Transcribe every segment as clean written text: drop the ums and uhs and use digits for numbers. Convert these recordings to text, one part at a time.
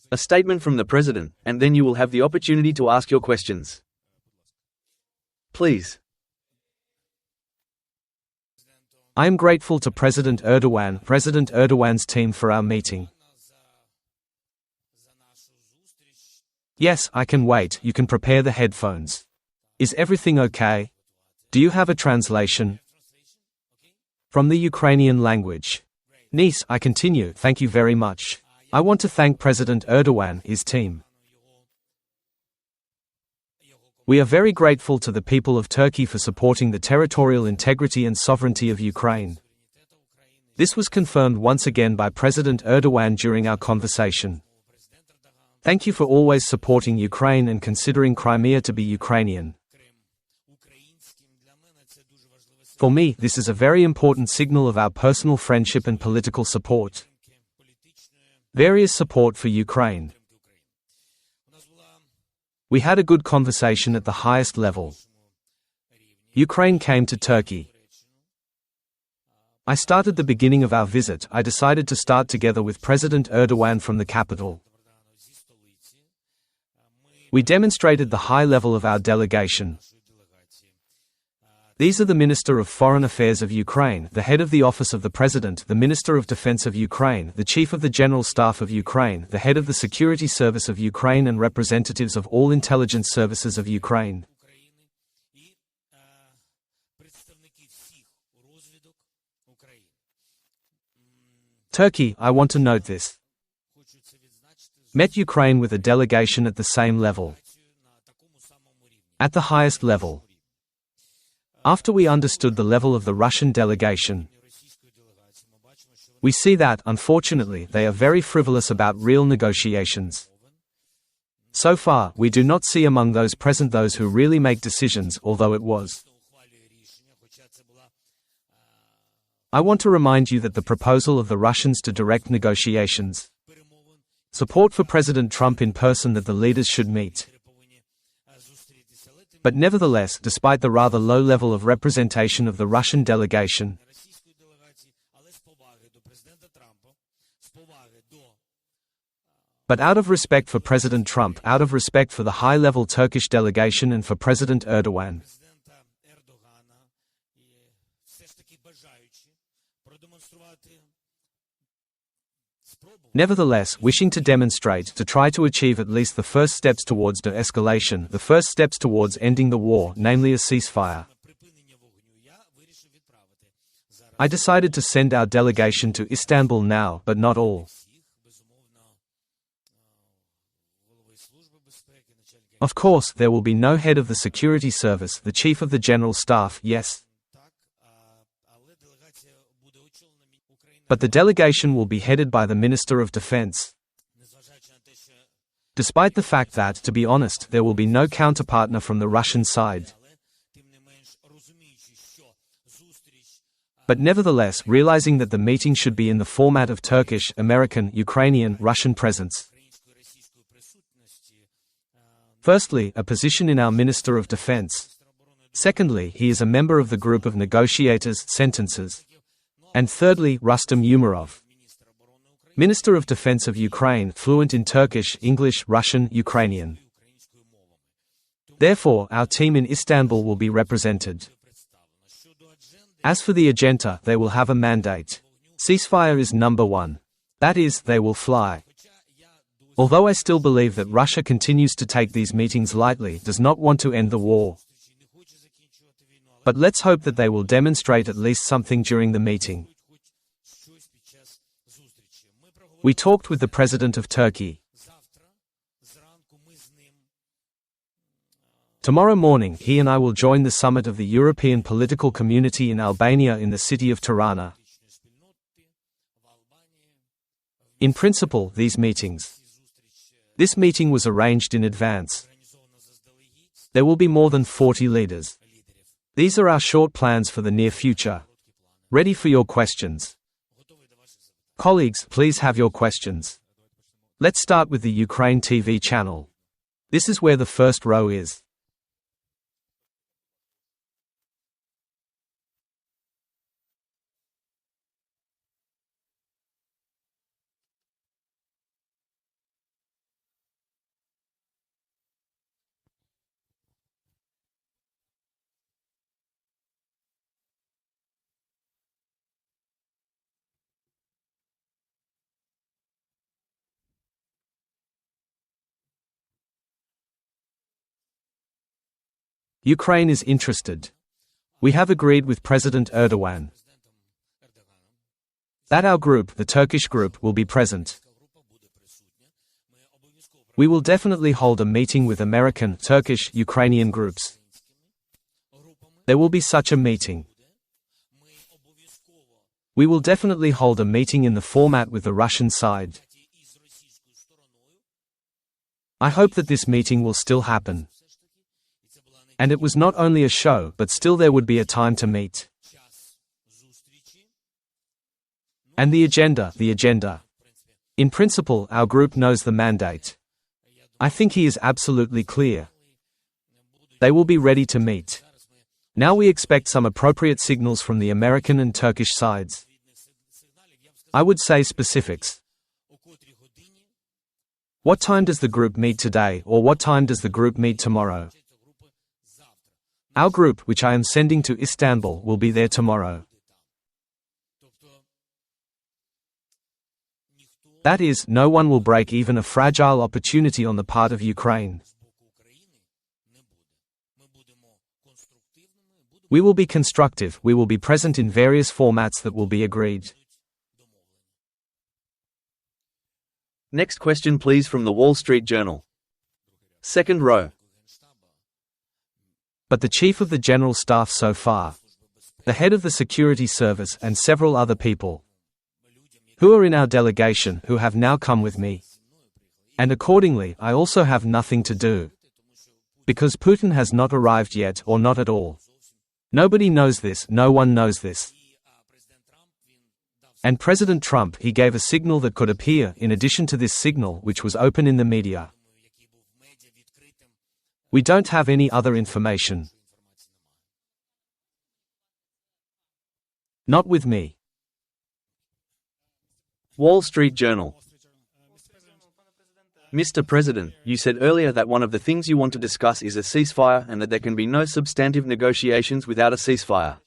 A statement from the President, and then you will have the opportunity to ask your questions. Please. I am grateful to President Erdogan's team for our meeting. Yes, I can wait, you can prepare the headphones. Is everything okay? Do you have a translation? From the Ukrainian language. Nice, I continue, thank you very much. I want to thank President Erdogan, his team. We are very grateful to the people of Turkey for supporting the territorial integrity and sovereignty of Ukraine. This was confirmed once again by President Erdogan during our conversation. Thank you for always supporting Ukraine and considering Crimea to be Ukrainian. For me, this is a very important signal of our personal friendship and political support. Various support for Ukraine. We had a good conversation at the highest level. Ukraine came to Turkey. I started the beginning of our visit. I decided to start together with President Erdogan from the capital. We demonstrated the high level of our delegation. These are the Minister of Foreign Affairs of Ukraine, the head of the Office of the President, the Minister of Defense of Ukraine, the Chief of the General Staff of Ukraine, the head of the Security Service of Ukraine and representatives of all intelligence services of Ukraine. Turkey, I want to note this. Met Ukraine with a delegation at the same level. At the highest level. After we understood the level of the Russian delegation, we see that, unfortunately, they are very frivolous about real negotiations. So far, we do not see among those present those who really make decisions, although it was. I want to remind you that the proposal of the Russians to direct negotiations, support for President Trump in person that the leaders should meet. But nevertheless, despite the rather low level of representation of the Russian delegation, but out of respect for President Trump, out of respect for the high-level Turkish delegation and for President Erdogan, nevertheless, wishing to demonstrate, to try to achieve at least the first steps towards de-escalation, the first steps towards ending the war, namely a ceasefire, I decided to send our delegation to Istanbul now, but not all. Of course, there will be no head of the security service, the chief of the general staff, yes. But the delegation will be headed by the Minister of Defense. Despite the fact that, to be honest, there will be no counterpartner from the Russian side. But nevertheless, realizing that the meeting should be in the format of Turkish, American, Ukrainian, Russian presence. Firstly, a position in our Minister of Defense. Secondly, he is a member of the group of negotiators, sentences. And thirdly, Rustem Umerov, Minister of Defense of Ukraine, fluent in Turkish, English, Russian, Ukrainian. Therefore, our team in Istanbul will be represented. As for the agenda, they will have a mandate. Ceasefire is number one. That is, they will fly. Although I still believe that Russia continues to take these meetings lightly, does not want to end the war. But let's hope that they will demonstrate at least something during the meeting. We talked with the President of Turkey. Tomorrow morning, he and I will join the summit of the European Political Community in Albania in the city of Tirana. In principle, this meeting was arranged in advance. There will be more than 40 leaders. These are our short plans for the near future. Ready for your questions. Colleagues, please have your questions. Let's start with the Ukraine TV channel. This is where the first row is. Ukraine is interested. We have agreed with President Erdogan that our group, the Turkish group, will be present. We will definitely hold a meeting with American, Turkish, Ukrainian groups. There will be such a meeting. We will definitely hold a meeting in the format with the Russian side. I hope that this meeting will still happen. And it was not only a show, but still there would be a time to meet. And the agenda. In principle, our group knows the mandate. I think he is absolutely clear. They will be ready to meet. Now we expect some appropriate signals from the American and Turkish sides. I would say specifics. What time does the group meet today, or what time does the group meet tomorrow? Our group, which I am sending to Istanbul, will be there tomorrow. That is, no one will break even a fragile opportunity on the part of Ukraine. We will be constructive, we will be present in various formats that will be agreed. Next question please from the Wall Street Journal. Second row. But the Chief of the General Staff so far, the head of the Security Service and several other people who are in our delegation who have now come with me. And accordingly, I also have nothing to do. Because Putin has not arrived yet or not at all. Nobody knows this, no one knows this. And President Trump, he gave a signal that could appear in addition to this signal which was open in the media. We don't have any other information. Not with me. Wall Street Journal. Mr. President, you said earlier that one of the things you want to discuss is a ceasefire and that there can be no substantive negotiations without a ceasefire.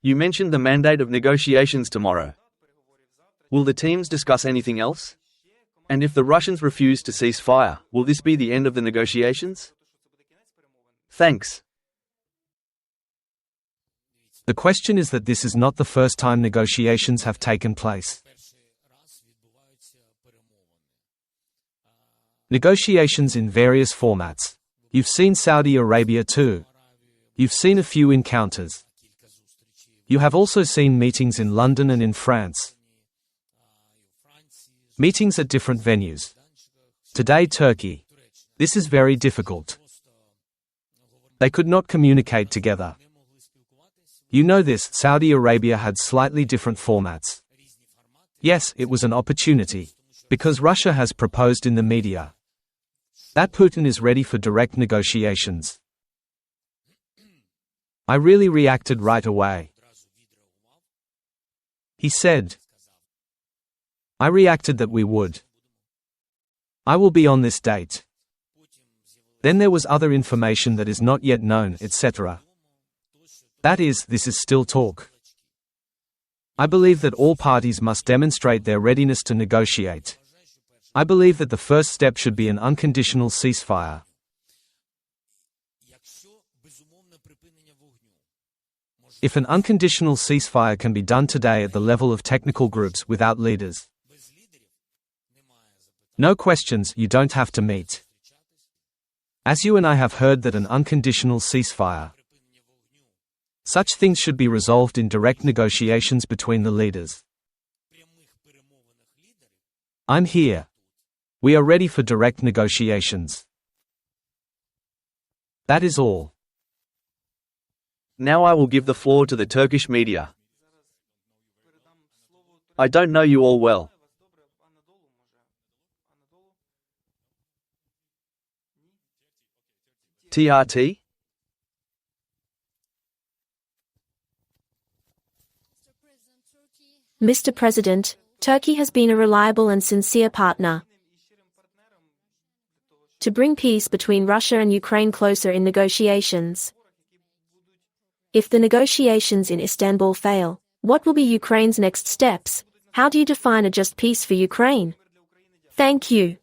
You mentioned the mandate of negotiations tomorrow. Will the teams discuss anything else? And if the Russians refuse to cease fire, will this be the end of the negotiations? Thanks. The question is that this is not the first time negotiations have taken place. Negotiations in various formats. You've seen Saudi Arabia too. You've seen a few encounters. You have also seen meetings in London and in France. Meetings at different venues. Today, Turkey. This is very difficult. They could not communicate together. You know this, Saudi Arabia had slightly different formats. Yes, it was an opportunity. Because Russia has proposed in the media that Putin is ready for direct negotiations. I really reacted right away. He said. I reacted that we would. I will be on this date. Then there was other information that is not yet known, etc. That is, this is still talk. I believe that all parties must demonstrate their readiness to negotiate. I believe that the first step should be an unconditional ceasefire. If an unconditional ceasefire can be done today at the level of technical groups without leaders, no questions, you don't have to meet. As you and I have heard that an unconditional ceasefire, such things should be resolved in direct negotiations between the leaders. I'm here. We are ready for direct negotiations. That is all. Now I will give the floor to the Turkish media. I don't know you all well. TRT? Mr. President, Turkey has been a reliable and sincere partner to bring peace between Russia and Ukraine closer in negotiations. If the negotiations in Istanbul fail, what will be Ukraine's next steps? How do you define a just peace for Ukraine? Thank you.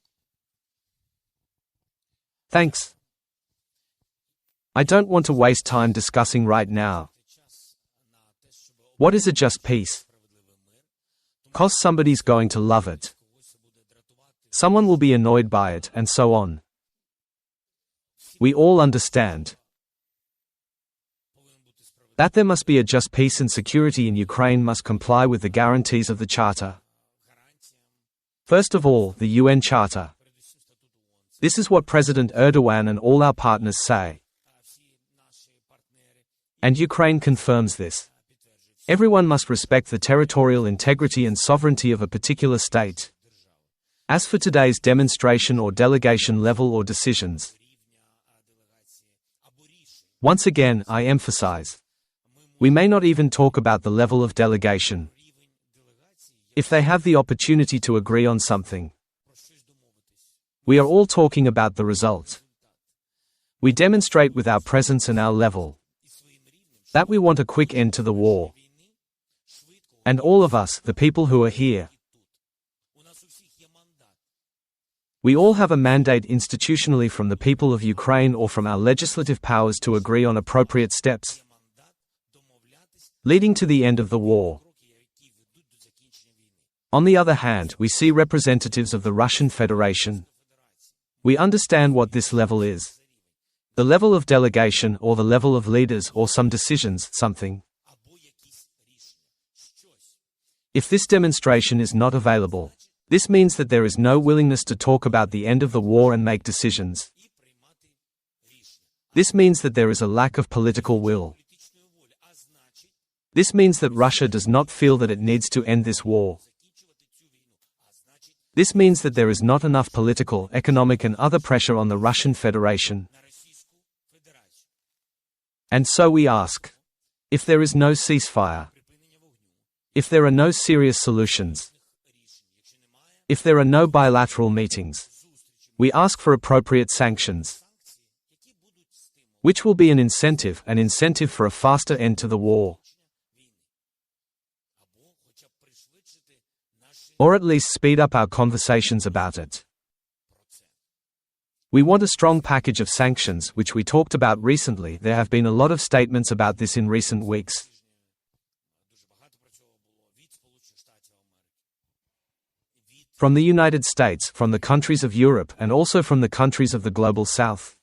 Thanks. I don't want to waste time discussing right now. What is a just peace? 'Cause somebody's going to love it. Someone will be annoyed by it, and so on. We all understand that there must be a just peace, and security in Ukraine must comply with the guarantees of the Charter. First of all, the UN Charter. This is what President Erdogan and all our partners say. And Ukraine confirms this. Everyone must respect the territorial integrity and sovereignty of a particular state. As for today's demonstration or delegation level or decisions, once again, I emphasize, we may not even talk about the level of delegation. If they have the opportunity to agree on something, we are all talking about the result. We demonstrate with our presence and our level that we want a quick end to the war. And all of us, the people who are here, we all have a mandate institutionally from the people of Ukraine or from our legislative powers to agree on appropriate steps leading to the end of the war. On the other hand, we see representatives of the Russian Federation. We understand what this level is. The level of delegation or the level of leaders or some decisions, something. If this demonstration is not available, this means that there is no willingness to talk about the end of the war and make decisions. This means that there is a lack of political will. This means that Russia does not feel that it needs to end this war. This means that there is not enough political, economic and other pressure on the Russian Federation. And so we ask, if there is no ceasefire, if there are no serious solutions, if there are no bilateral meetings, we ask for appropriate sanctions, which will be an incentive for a faster end to the war. Or at least speed up our conversations about it. We want a strong package of sanctions, which we talked about recently. There have been a lot of statements about this in recent weeks. From the United States, from the countries of Europe, and also from the countries of the Global South,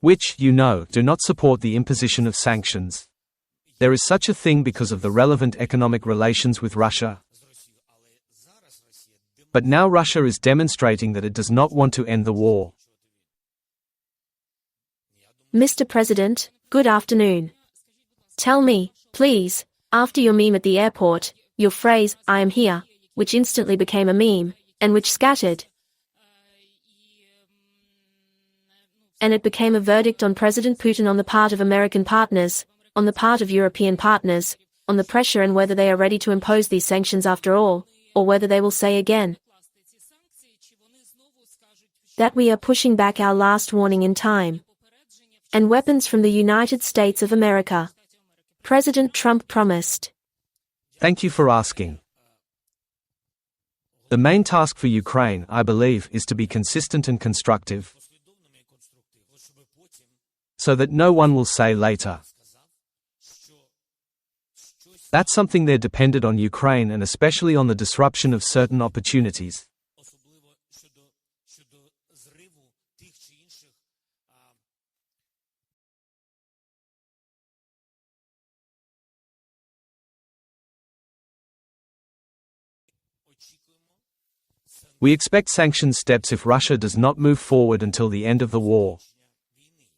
which, you know, do not support the imposition of sanctions. There is such a thing because of the relevant economic relations with Russia. But now Russia is demonstrating that it does not want to end the war. Mr. President, good afternoon. Tell me, please, after your meme at the airport, your phrase, "I am here," which instantly became a meme, and which scattered. And it became a verdict on President Putin on the part of American partners, on the part of European partners, on the pressure and whether they are ready to impose these sanctions after all, or whether they will say again that we are pushing back our last warning in time. And weapons from the United States of America. President Trump promised. Thank you for asking. The main task for Ukraine, I believe, is to be consistent and constructive, so that no one will say later that something there depended on Ukraine and especially on the disruption of certain opportunities. We expect sanction steps if Russia does not move forward until the end of the war.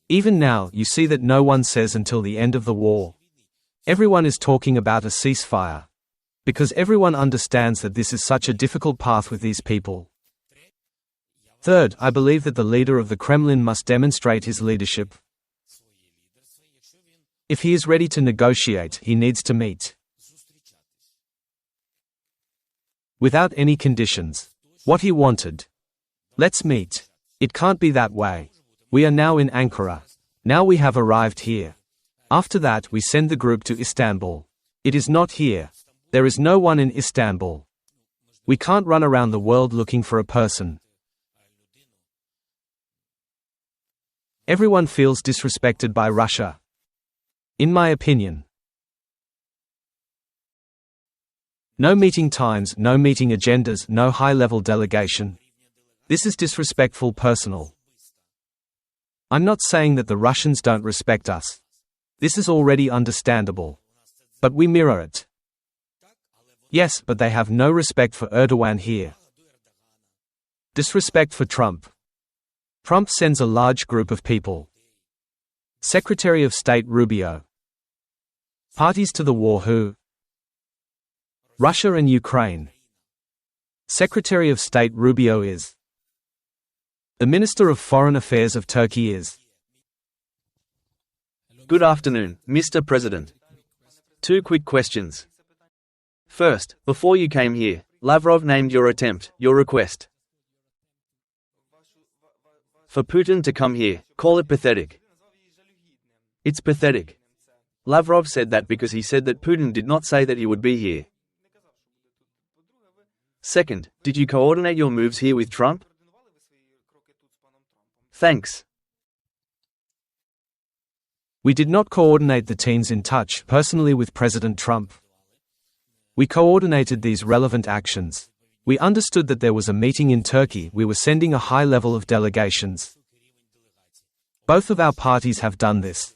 Even now, you see that no one says until the end of the war. Everyone is talking about a ceasefire. Because everyone understands that this is such a difficult path with these people. Third, I believe that the leader of the Kremlin must demonstrate his leadership. If he is ready to negotiate, he needs to meet. Without any conditions. What he wanted. Let's meet. It can't be that way. We are now in Ankara. Now we have arrived here. After that, we send the group to Istanbul. It is not here. There is no one in Istanbul. We can't run around the world looking for a person. Everyone feels disrespected by Russia. In my opinion. No meeting times, no meeting agendas, no high-level delegation. This is disrespectful, personal. I'm not saying that the Russians don't respect us. This is already understandable. But we mirror it. Yes, but they have no respect for Erdogan here. Disrespect for Trump. Trump sends a large group of people. Secretary of State Rubio. Parties to the war who? Russia and Ukraine. Secretary of State Rubio is. The Minister of Foreign Affairs of Turkey is. Good afternoon, Mr. President. 2 quick questions. First, before you came here, Lavrov named your request for Putin to come here, call it pathetic. It's pathetic. Lavrov said that because he said that Putin did not say that he would be here. Second, did you coordinate your moves here with Trump? Thanks. We did not coordinate the teams in touch personally with President Trump. We coordinated these relevant actions. We understood that there was a meeting in Turkey. We were sending a high level of delegations. Both of our parties have done this.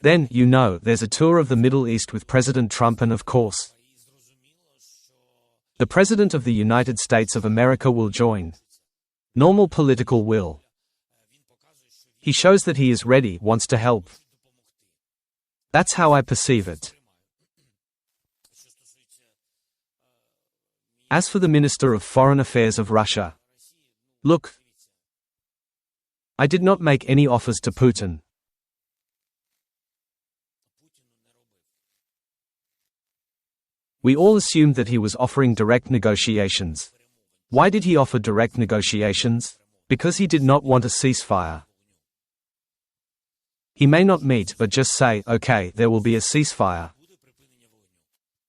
Then, there's a tour of the Middle East with President Trump and of course, the President of the United States of America will join. Normal political will. He shows that he is ready, wants to help. That's how I perceive it. As for the Minister of Foreign Affairs of Russia, look, I did not make any offers to Putin. We all assumed that he was offering direct negotiations. Why did he offer direct negotiations? Because he did not want a ceasefire. He may not meet but just say, okay, there will be a ceasefire.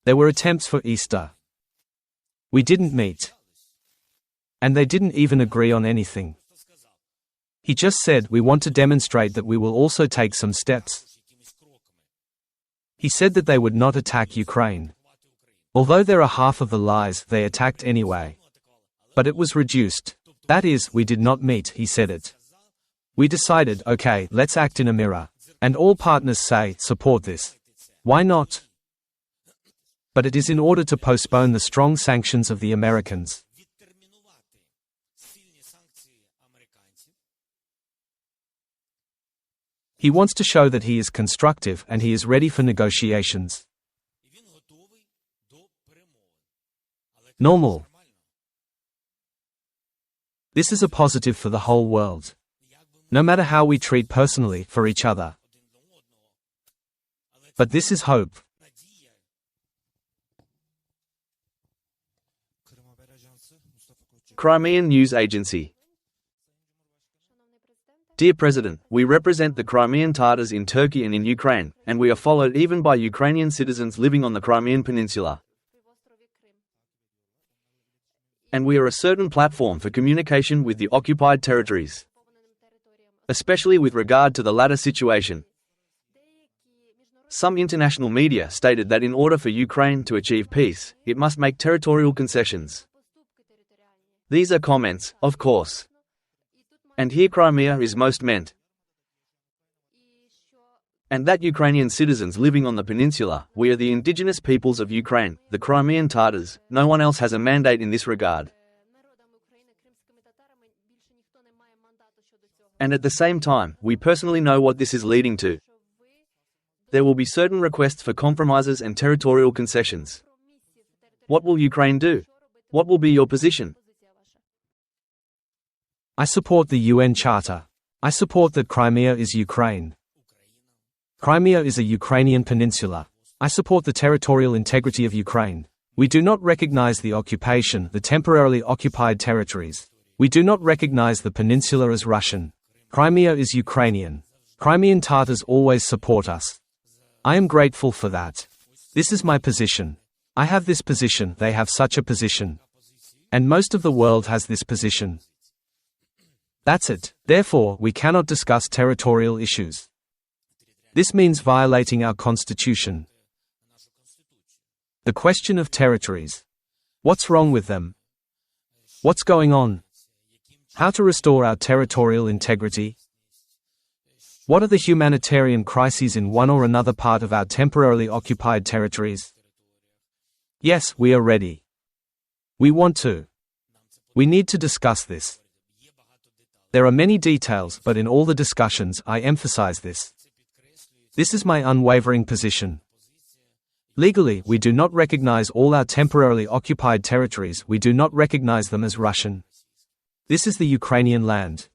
There were attempts for Easter. We didn't meet. And they didn't even agree on anything. He just said, we want to demonstrate that we will also take some steps. He said that they would not attack Ukraine. Although there are half of the lies, they attacked anyway. But it was reduced. That is, we did not meet, he said it. We decided, okay, let's act in a mirror. And all partners say, support this. Why not? But it is in order to postpone the strong sanctions of the Americans. He wants to show that he is constructive and he is ready for negotiations. Normal. This is a positive for the whole world. No matter how we treat personally for each other. But this is hope. Crimean News Agency. Dear President, we represent the Crimean Tatars in Turkey and in Ukraine, and we are followed even by Ukrainian citizens living on the Crimean Peninsula. And we are a certain platform for communication with the occupied territories. Especially with regard to the latter situation. Some international media stated that in order for Ukraine to achieve peace, it must make territorial concessions. These are comments, of course. And here Crimea is most meant. And that Ukrainian citizens living on the peninsula, we are the indigenous peoples of Ukraine, the Crimean Tatars, no one else has a mandate in this regard. And at the same time, we personally know what this is leading to. There will be certain requests for compromises and territorial concessions. What will Ukraine do? What will be your position? I support the UN Charter. I support that Crimea is Ukraine. Crimea is a Ukrainian peninsula. I support the territorial integrity of Ukraine. We do not recognize the occupation, the temporarily occupied territories. We do not recognize the peninsula as Russian. Crimea is Ukrainian. Crimean Tatars always support us. I am grateful for that. This is my position. I have this position, they have such a position. And most of the world has this position. That's it. Therefore, we cannot discuss territorial issues. This means violating our constitution. The question of territories. What's wrong with them? What's going on? How to restore our territorial integrity? What are the humanitarian crises in one or another part of our temporarily occupied territories? Yes, we are ready. We want to. We need to discuss this. There are many details, but in all the discussions, I emphasize this. This is my unwavering position. Legally, we do not recognize all our temporarily occupied territories, we do not recognize them as Russian. This is the Ukrainian land.